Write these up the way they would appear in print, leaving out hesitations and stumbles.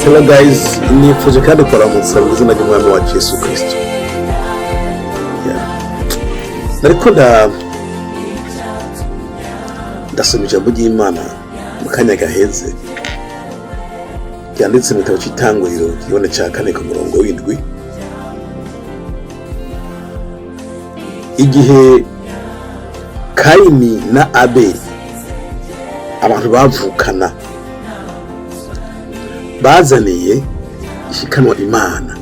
Hello guys, nifuje kandi kuramutsa mu izina ry'Umwami wa Yesu Kristo. Nariko ndasoma ijambo ry'Imana mu kanya gaheze ryanditse mu gitabo cy'Itanguriro igihone cya 4 ku murongo w'7. Igihe Kayini na Abeli abantu bavukana bazaniye ishikanwa Imana,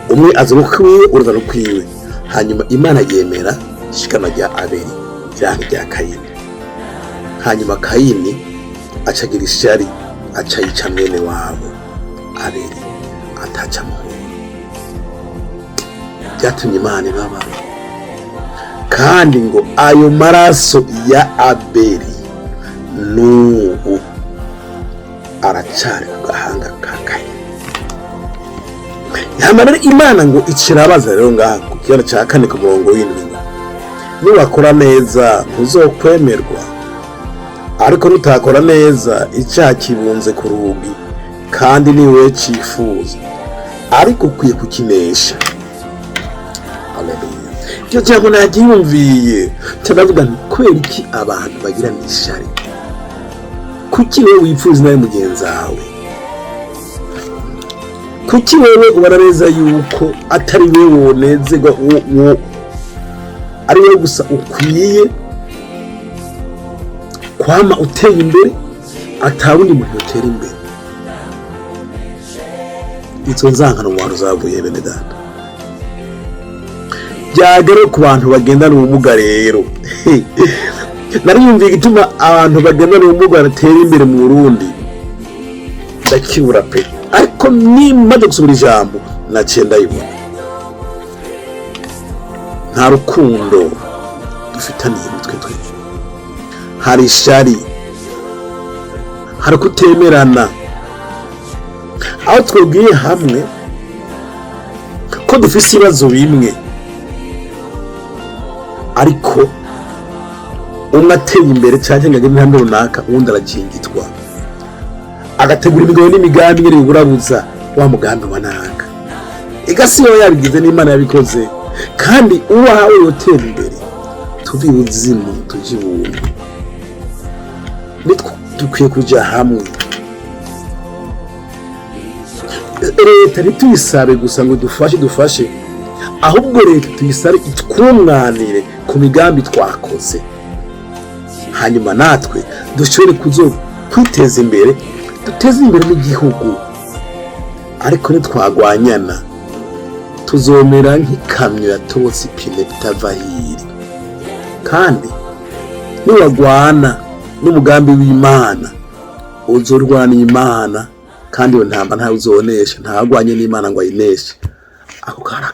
umwe azana kwiwe uruzano kwiwe, hanyuma Imana yemera ishikanwa rya Abeli cyangwa rya Kayini. Hanyuma Kayini acagira ishyari, acayica mwene wabo Abeli ataca muhoro. Byatumye Imana ibabara, kandi ngo ayo maraso ya Abeli n'ubu aracari ku gahanga ka Kayini. Yamarira Imana ngo icirabaza rero ngaha ku kigero cya 4 ku murongo w'7. Niwakora neza ntuzokwemerwa, ariko nutakora neza icyaha kibunze ku rugi, kandi niwe cifuza, ariko ukwiye kukinesha. Haleluya. Cyo cyangwa nagiyumviye cyavuga nti kwera iki abantu bagira nishari? Kuki wewe wifuza nawe mugenzi wawe? Kuki wewe ubarareza yuko atari wewe wonezerwa, ari wewe gusa ukwiye kwama uteye imbere, atawundi muntu utera imbere? Izo nzangano mu bantu zavuye bene data. Byagere ku bantu bagendana ubumuga rero. Nariyumviye gituma abantu bagendana ubumuga batera imbere mu Burundi ndakibura pe, ariko nimaze gusubira ijambo nacenda yibona. Nta rukundo dufitaniye mitwe twe, hari ishari, hari kutemerana. Aho twebwiye hamwe ko dufise ibibazo bimwe, ariko umwe ateye imbere cyangwa ngo agire intambwe runaka, uwundi aragingitwa, agategura imigabo n'imigambi ngere bigurabuza wa mugambi wa nanga. Igasiyo yabigize n'Imana yabikoze, kandi uwawe yotera imbere tuvi uzimu tuji ubuntu. Nitwe dukwiye kuja hamwe. Leta ntituyisabe gusa ngo dufashe, ahubwo leta tuyisabe itwunganire ku migambi twakoze, hanyuma natwe dushobore kwiteza imbere, duteze imbere n'igihugu. Ariko nitwagwanyana tuzomera nk'ikamyo yatobotse ipine itava hiri. Kandi niwagwana n'umugambi w'Imana uzorwana Imana, kandi iyo ntamba ntawe uzonesha, ntagwanye n'Imana ngo ayineshe. Ako kara